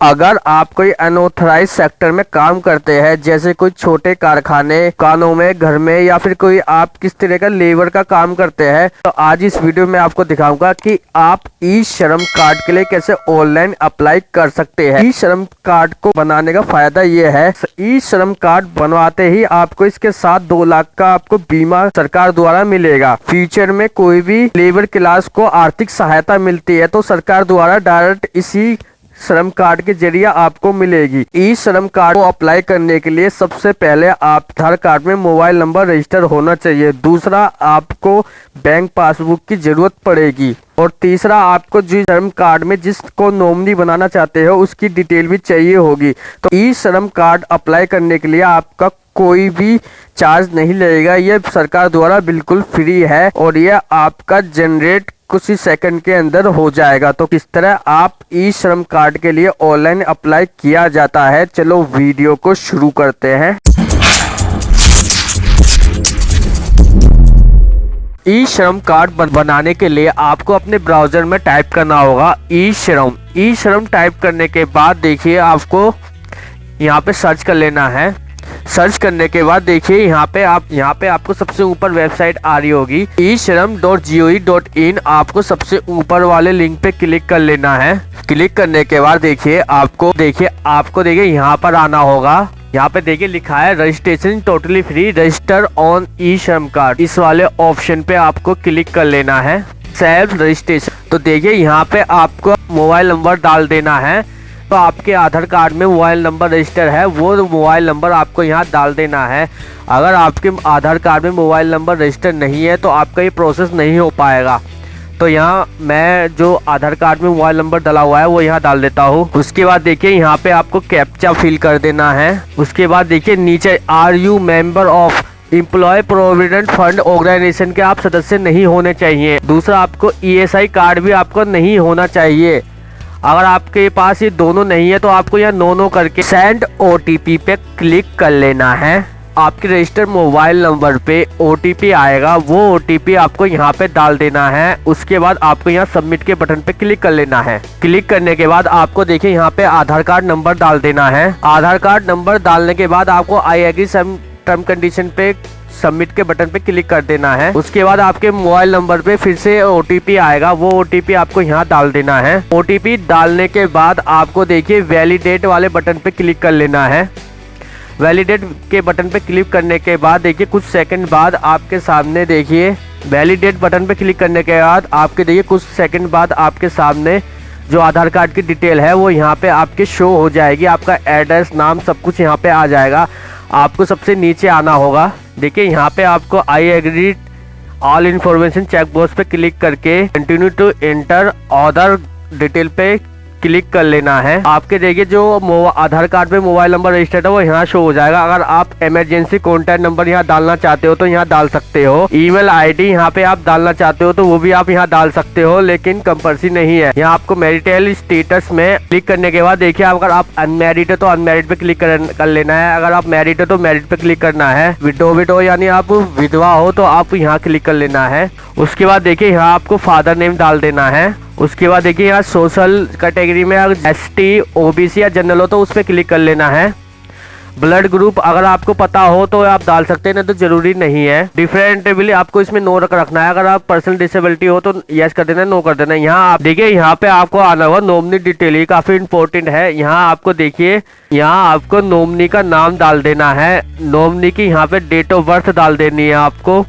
अगर आप कोई अनऑथराइज सेक्टर में काम करते हैं, जैसे कोई छोटे कारखाने, दुकानों में, घर में, या फिर कोई आप किस तरह का लेबर का काम करते हैं, तो आज इस वीडियो में आपको दिखाऊंगा कि आप ई श्रम कार्ड के लिए कैसे ऑनलाइन अप्लाई कर सकते हैं। ई श्रम कार्ड को बनाने का फायदा ये है, ई श्रम कार्ड बनवाते ही आपको इसके साथ 2 लाख का आपको बीमा सरकार द्वारा मिलेगा। फ्यूचर में कोई भी लेबर क्लास को आर्थिक सहायता मिलती है तो सरकार द्वारा डायरेक्ट इसी श्रम कार्ड के जरिए आपको मिलेगी। ई श्रम कार्ड को अप्लाई करने के लिए सबसे पहले आप आधार कार्ड में मोबाइल नंबर रजिस्टर होना चाहिए। दूसरा, आपको बैंक पासबुक की जरूरत पड़ेगी। और तीसरा, आपको जिस श्रम कार्ड में जिसको नॉमिनी बनाना चाहते हो उसकी डिटेल भी चाहिए होगी। तो ई श्रम कार्ड अप्लाई करने के लिए आपका कोई भी चार्ज नहीं लगेगा, ये सरकार द्वारा बिल्कुल फ्री है और यह आपका जनरेट कुछ ही सेकंड के अंदर हो जाएगा। तो किस तरह आप ई श्रम कार्ड के लिए ऑनलाइन अप्लाई किया जाता है, चलो वीडियो को शुरू करते हैं। ई श्रम कार्ड बनाने के लिए आपको अपने ब्राउजर में टाइप करना होगा ई श्रम। ई श्रम टाइप करने के बाद देखिए आपको यहाँ पे सर्च कर लेना है। सर्च करने के बाद देखिए यहाँ पे आपको सबसे ऊपर वेबसाइट आ रही होगी e-shram.gov.in। आपको सबसे ऊपर वाले लिंक पे क्लिक कर लेना है। क्लिक करने के बाद देखिए आपको यहाँ पर आना होगा। यहाँ पे देखिए लिखा है registration totally free, register on e Shram card. इस वाले ऑप्शन पे आपको क्लिक कर लेना है, सेल्फ रजिस्ट्रेशन। तो देखिए यहाँ पे आपको मोबाइल नंबर डाल देना है। तो आपके आधार कार्ड में मोबाइल नंबर रजिस्टर है, वो मोबाइल नंबर आपको यहाँ डाल देना है। अगर आपके आधार कार्ड में मोबाइल नंबर रजिस्टर नहीं है तो आपका ये प्रोसेस नहीं हो पाएगा। तो यहाँ मैं जो आधार कार्ड में मोबाइल नंबर डाला हुआ है वो यहाँ डाल देता हूँ। उसके बाद देखिए यहाँ पे आपको कैप्चा फिल कर देना है। उसके बाद देखिए नीचे are you member of employee provident fund organisation के आप सदस्य नहीं होने चाहिए। दूसरा, आपको ESI कार्ड भी आपको नहीं होना चाहिए। अगर आपके पास ये दोनों नहीं है तो आपको यहाँ नो करके सेंड OTP पे क्लिक कर लेना है। आपके रजिस्टर्ड मोबाइल नंबर पे OTP आएगा, वो OTP आपको यहाँ पे डाल देना है। उसके बाद आपको यहाँ सबमिट के बटन पे क्लिक कर लेना है। क्लिक करने के बाद आपको देखिए यहाँ पे आधार कार्ड नंबर डाल देना है। आधार कार्ड नंबर डालने के बाद आपको I agree some term condition पे सबमिट के बटन पे क्लिक कर देना है। उसके बाद आपके मोबाइल नंबर पे फिर से OTP आएगा, वो OTP आपको यहाँ डाल देना है। OTP डालने के बाद आपको देखिए वैलिडेट वाले बटन पे क्लिक कर लेना है। वैलिडेट के बटन पे क्लिक करने के बाद देखिए कुछ सेकंड बाद आपके सामने देखिए वैलिडेट बटन पे क्लिक करने के बाद आपके देखिए कुछ सेकंड बाद आपके सामने जो आधार कार्ड की डिटेल है वो यहाँ पे आपके शो हो जाएगी। आपका एड्रेस, नाम, सब कुछ यहाँ पे आ जाएगा। आपको सबसे नीचे आना होगा। देखिए यहाँ पे आपको I agree all information check box पे क्लिक करके continue to enter other detail पे क्लिक कर लेना है। आपके देखिए जो आधार कार्ड पे मोबाइल नंबर रजिस्टर्ड है वो यहाँ शो हो जाएगा। अगर आप इमरजेंसी कॉन्टैक्ट नंबर यहाँ डालना चाहते हो तो यहाँ डाल सकते हो। ईमेल ID यहाँ पे आप डालना चाहते हो तो वो भी आप यहाँ डाल सकते हो, लेकिन कंपल्सरी नहीं है। यहाँ आपको मैरिटल स्टेटस में क्लिक करने के बाद देखिए अगर आप अनमैरिड है तो अनमैरिड पे क्लिक कर लेना है। अगर आप मैरिड है तो मैरिड पे क्लिक करना है। विडो यानी आप विधवा हो तो आप यहाँ क्लिक कर लेना है। उसके बाद देखिए यहाँ आपको फादर नेम डाल देना है। उसके बाद देखिए यहाँ सोशल कैटेगरी में अगर ST, OBC या जनरल हो तो उस पर क्लिक कर लेना है। ब्लड ग्रुप अगर आपको पता हो तो आप डाल सकते हैं, नहीं तो जरूरी नहीं है। डिफरेंटेबली आपको इसमें नो रखना है। अगर आप पर्सनल डिसेबिलिटी हो तो यस कर देना, नो कर देना। यहाँ आप देखिए यहाँ पे आपको आना होगा नॉमिनी डिटेल, ये काफी इंपॉर्टेंट है। यहाँ आपको देखिए यहाँ आपको नॉमिनी का नाम डाल देना है। नॉमिनी की यहाँ पे डेट ऑफ बर्थ डाल देनी है आपको।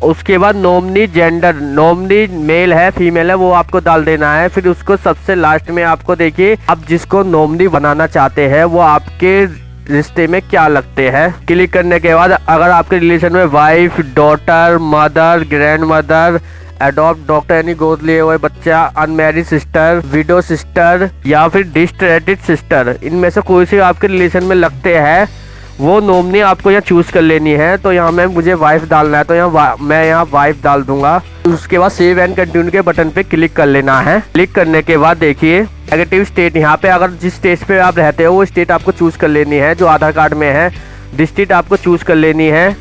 उसके बाद नॉमिनी जेंडर, नॉमिनी मेल है फीमेल है वो आपको डाल देना है। फिर उसको सबसे लास्ट में आपको देखिए आप जिसको नॉमिनी बनाना चाहते हैं वो आपके रिश्ते में क्या लगते हैं। क्लिक करने के बाद अगर आपके रिलेशन में wife, daughter, mother, grand mother, adopt doctor यानी गोद लिए हुए बच्चा, अनमैरिड सिस्टर, विडो सिस्टर या फिर डिस्ट्रेटेड सिस्टर, इनमें से कोई सी आपके रिलेशन में लगते हैं वो नॉमिनी आपको यहाँ चूज कर लेनी है। तो यहाँ में मुझे वाइफ डालना है तो मैं यहाँ वाइफ डाल दूंगा। उसके बाद सेव एंड कंटिन्यू के बटन पे क्लिक कर लेना है। क्लिक करने के बाद देखिए नेगेटिव स्टेट, यहाँ पे अगर जिस स्टेट पे आप रहते हो वो स्टेट आपको चूज कर लेनी है जो आधार कार्ड में है। डिस्ट्रिक्ट आपको चूज कर लेनी है,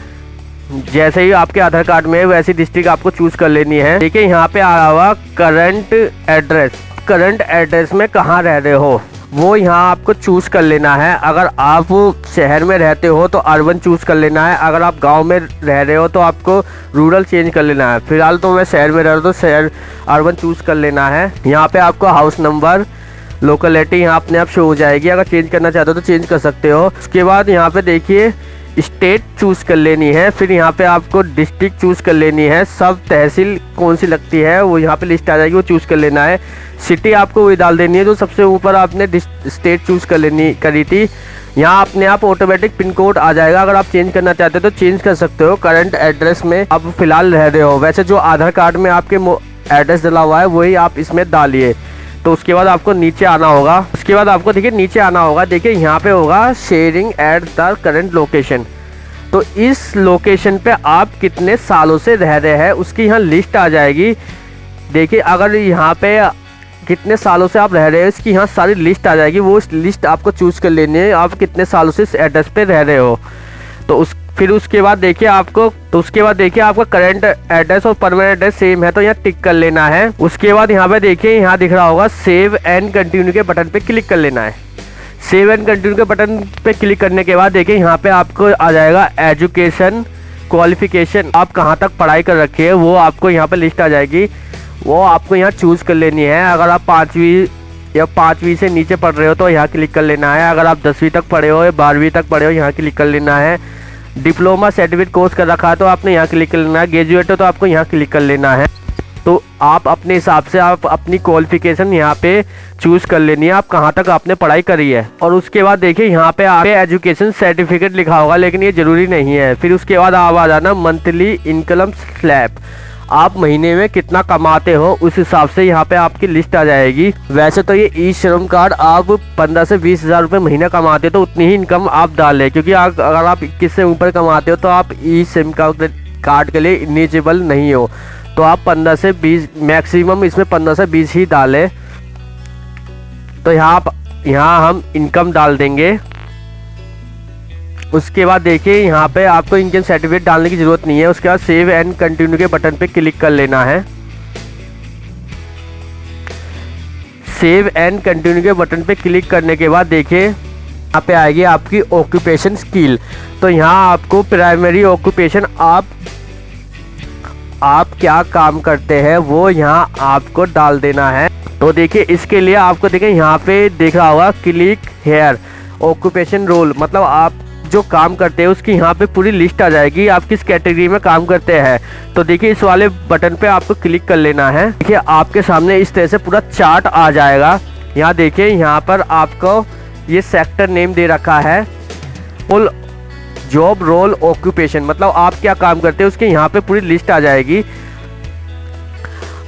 जैसे ही आपके आधार कार्ड में वैसी डिस्ट्रिक्ट आपको चूज कर लेनी है। देखिए यहाँ पे आ रहा हुआ करंट एड्रेस, करंट एड्रेस में कहाँ रह रहे हो वो यहाँ आपको चूज़ कर लेना है। अगर आप शहर में रहते हो तो अर्बन चूज़ कर लेना है, अगर आप गांव में रह रहे हो तो आपको रूरल चेंज कर लेना है। फिलहाल तो मैं शहर में रह रहा हूँ तो शहर अर्बन चूज़ कर लेना है। यहाँ पे आपको हाउस नंबर, लोकेलिटी यहाँ अपने आप शो हो जाएगी। अगर चेंज करना चाहते हो तो चेंज कर सकते हो। उसके बाद यहाँ पे देखिए स्टेट चूज़ कर लेनी है, फिर यहाँ पे आपको डिस्ट्रिक्ट चूज़ कर लेनी है। सब तहसील कौन सी लगती है वो यहाँ पे लिस्ट आ जाएगी, वो चूज़ कर लेना है। सिटी आपको वही डाल देनी है जो सबसे ऊपर आपने स्टेट चूज़ करी थी। यहाँ अपने आप ऑटोमेटिक पिन कोड आ जाएगा। अगर आप चेंज करना चाहते हो तो चेंज कर सकते हो। करंट एड्रेस में आप फिलहाल रह रहे हो, वैसे जो आधार कार्ड में आपके एड्रेस डला हुआ है वही आप इसमें डालिए। तो उसके बाद आपको नीचे आना होगा। उसके बाद आपको देखिए नीचे आना होगा, देखिए यहाँ पे होगा sharing at the current location. तो इस लोकेशन पे आप कितने सालों से रह रहे हैं उसकी यहाँ लिस्ट आ जाएगी। देखिए अगर यहाँ पे कितने सालों से आप रह रहे हो इसकी यहाँ सारी लिस्ट आ जाएगी। वो लिस्ट आपको चूज़ कर लेनी है, आप कितने सालों से इस एड्रेस पे रह रहे हो। तो फिर उसके बाद देखिए आपका करंट एड्रेस और परमानेंट एड्रेस सेम है तो यहाँ टिक कर लेना है। उसके बाद यहाँ पे देखिए यहाँ दिख रहा होगा सेव एंड कंटिन्यू के बटन पे क्लिक कर लेना है। सेव एंड कंटिन्यू के बटन पे क्लिक करने के बाद देखिए यहाँ पे आपको आ जाएगा एजुकेशन क्वालिफिकेशन, आप कहाँ तक पढ़ाई कर रखी है वो आपको यहाँ पे लिस्ट आ जाएगी। वो आपको यहाँ चूज़ कर लेनी है। अगर आप 5वीं या 5वीं से नीचे पढ़ रहे हो तो यहाँ क्लिक कर लेना है। अगर आप 10वीं तक पढ़े हो या 12वीं तक पढ़े हो यहाँ क्लिक कर लेना है। डिप्लोमा सर्टिफिकेट कोर्स कर रखा है तो आपने यहाँ क्लिक कर लेना है। ग्रेजुएट हो तो आपको यहाँ क्लिक कर लेना है। तो आप अपने हिसाब से आप अपनी क्वालिफिकेशन यहाँ पे चूज़ कर लेनी है, आप कहाँ तक आपने पढ़ाई करी है। और उसके बाद देखिए यहाँ पे आप एजुकेशन सर्टिफिकेट लिखा होगा लेकिन ये ज़रूरी नहीं है। फिर उसके बाद आप आ जाना मंथली इनकम स्लैब, आप महीने में कितना कमाते हो उस हिसाब से यहाँ पे आपकी लिस्ट आ जाएगी। वैसे तो ये ई श्रम कार्ड आप 15 से 20 हज़ार रुपये महीना कमाते हो तो उतनी ही इनकम आप डालें, क्योंकि अगर आप 21 से ऊपर कमाते हो तो आप ई श्रम कार्ड के लिए एलिजिबल नहीं हो। तो आप 15 से 20 मैक्सिमम इसमें 15 से 20 ही डालें। तो यहाँ हम इनकम डाल देंगे। उसके बाद देखिए यहाँ पे आपको इनकम सर्टिफिकेट डालने की ज़रूरत नहीं है। उसके बाद सेव एंड कंटिन्यू के बटन पे क्लिक कर लेना है। सेव एंड कंटिन्यू के बटन पे क्लिक करने के बाद देखिए यहाँ पे आएगी आपकी ऑक्यूपेशन स्किल। तो यहाँ आपको प्राइमरी ऑक्यूपेशन आप क्या काम करते हैं वो यहाँ आपको डाल देना है। तो देखिए इसके लिए आपको देखिए यहाँ पे दिख रहा होगा क्लिक हेयर ऑक्यूपेशन रोल, मतलब आप जो काम करते हैं उसकी यहाँ पे पूरी लिस्ट आ जाएगी, आप किस कैटेगरी में काम करते हैं। तो देखिए इस वाले बटन पे आपको क्लिक कर लेना है। देखिए आपके सामने इस तरह से पूरा चार्ट आ जाएगा। यहाँ देखिए यहाँ पर आपको ये सेक्टर नेम दे रखा है, फुल जॉब रोल ऑक्यूपेशन, मतलब आप क्या काम करते हैं उसके यहाँ पे पूरी लिस्ट आ जाएगी।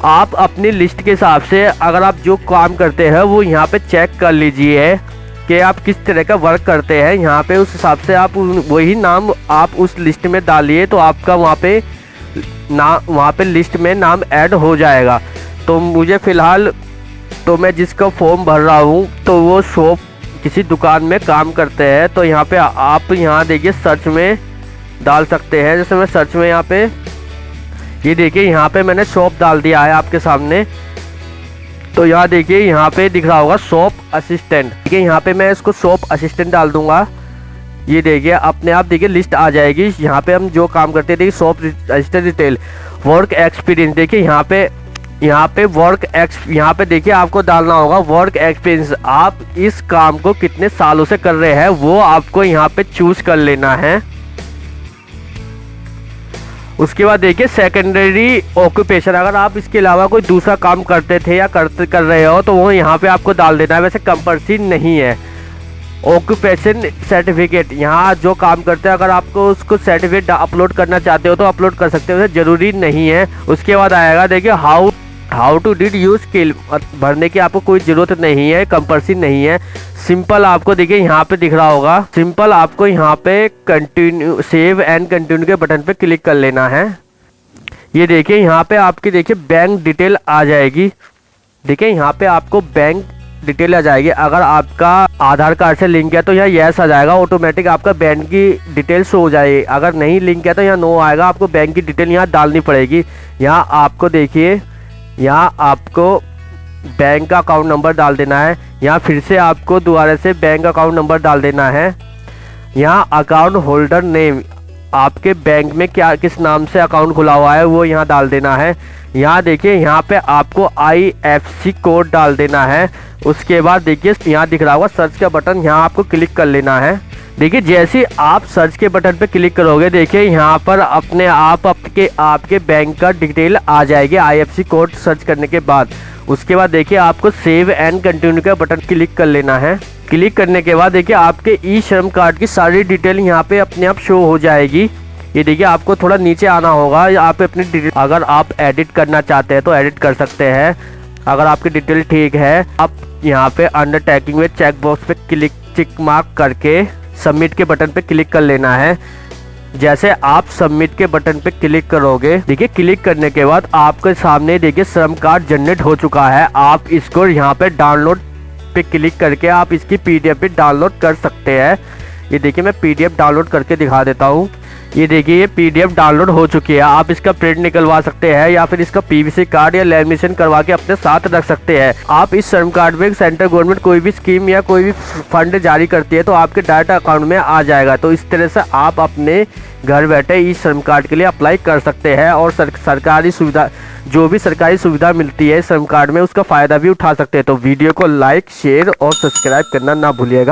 आप अपनी लिस्ट के हिसाब से अगर आप जो काम करते हैं वो यहाँ पे चेक कर लीजिए कि आप किस तरह का वर्क करते हैं। यहाँ पे उस हिसाब से आप वही नाम आप उस लिस्ट में डालिए तो आपका वहाँ पे लिस्ट में नाम ऐड हो जाएगा। तो मुझे फ़िलहाल तो मैं जिसका फॉर्म भर रहा हूँ तो वो शॉप किसी दुकान में काम करते हैं। तो यहाँ पे आप यहाँ देखिए सर्च में डाल सकते हैं। जैसे मैं सर्च में यहाँ पे ये देखिए यहाँ पे मैंने शॉप डाल दिया है आपके सामने। तो यहाँ देखिए यहाँ पे दिख रहा होगा शॉप असिस्टेंट, देखिए यहाँ पे मैं इसको शॉप असिस्टेंट डाल दूंगा। ये देखिए अपने आप देखिए लिस्ट आ जाएगी। यहाँ पे हम जो काम करते हैं देखिए shop assistant detail work experience, देखिए यहाँ पे देखिए आपको डालना होगा वर्क एक्सपीरियंस, आप इस काम को कितने सालों से कर रहे हैं वो आपको यहाँ पे चूज कर लेना है। उसके बाद देखिए सेकेंडरी ऑक्यूपेशन, अगर आप इसके अलावा कोई दूसरा काम करते थे या कर रहे हो तो वो यहाँ पे आपको डाल देना है, वैसे कंपल्सरी नहीं है। ऑक्यूपेशन सर्टिफिकेट, यहाँ जो काम करते हैं अगर आपको उसको सर्टिफिकेट अपलोड करना चाहते हो तो अपलोड कर सकते हो, ज़रूरी नहीं है। उसके बाद आएगा देखिए how to did you skill, भरने की आपको कोई ज़रूरत नहीं है, कंपल्सरी नहीं है। सिंपल आपको देखिए यहाँ पे दिख रहा होगा, सिंपल आपको यहाँ पे कंटिन्यू सेव एंड कंटिन्यू के बटन पे क्लिक कर लेना है। ये देखिए यहाँ पे आपकी देखिए बैंक डिटेल आ जाएगी। देखिए यहाँ पे आपको बैंक डिटेल आ जाएगी। अगर आपका आधार कार्ड से लिंक है तो यहाँ यस आ जाएगा, ऑटोमेटिक आपका बैंक की डिटेल शो हो जाएगी। अगर नहीं लिंक है तो यहाँ नो आएगा, आपको बैंक की डिटेल यहाँ डालनी पड़ेगी। यहाँ आपको देखिए यहाँ आपको बैंक का अकाउंट नंबर डाल देना है। यहाँ फिर से आपको दोबारा से बैंक अकाउंट नंबर डाल देना है। यहाँ अकाउंट होल्डर नेम, आपके बैंक में क्या किस नाम से अकाउंट खुला हुआ है वो यहाँ डाल देना है। यहाँ देखिए यहाँ पे आपको IFSC कोड डाल देना है। उसके बाद देखिए यहाँ दिख रहा होगा सर्च का बटन, यहाँ आपको क्लिक कर लेना है। देखिए जैसे आप सर्च के बटन पे क्लिक करोगे देखिए यहाँ पर अपने आप आपके बैंक का डिटेल आ जाएगी IFSC कोड सर्च करने के बाद। उसके बाद देखिए आपको सेव एंड कंटिन्यू का बटन क्लिक कर लेना है। क्लिक करने के बाद देखिए आपके ई श्रम कार्ड की सारी डिटेल यहाँ पे अपने आप शो हो जाएगी। ये देखिए आपको थोड़ा नीचे आना होगा, यहाँ पे अपनी डिटेल अगर आप एडिट करना चाहते हैं तो एडिट कर सकते हैं। अगर आपकी डिटेल ठीक है आप यहाँ पे अंडरटेकिंग में चेक बॉक्स पे क्लिक टिक मार्क करके सबमिट के बटन पे क्लिक कर लेना है। जैसे आप सबमिट के बटन पे क्लिक करोगे देखिए क्लिक करने के बाद आपके सामने देखिए श्रम कार्ड जनरेट हो चुका है। आप इसको यहाँ पे डाउनलोड पे क्लिक करके आप इसकी PDF भी डाउनलोड कर सकते हैं। ये देखिए मैं PDF डाउनलोड करके दिखा देता हूँ। ये देखिए ये PDF डाउनलोड हो चुकी है। आप इसका प्रिंट निकलवा सकते हैं या फिर इसका PVC कार्ड या लैमिनेशन करवा के अपने साथ रख सकते हैं। आप इस श्रम कार्ड में सेंट्रल गवर्नमेंट कोई भी स्कीम या कोई भी फंड जारी करती है तो आपके डायरेक्ट अकाउंट में आ जाएगा। तो इस तरह से आप अपने घर बैठे इस श्रम कार्ड के लिए अप्लाई कर सकते हैं और सरकारी सुविधा जो भी सरकारी सुविधा मिलती है श्रम कार्ड में उसका फ़ायदा भी उठा सकते हैं। तो वीडियो को लाइक शेयर और सब्सक्राइब करना ना भूलिएगा।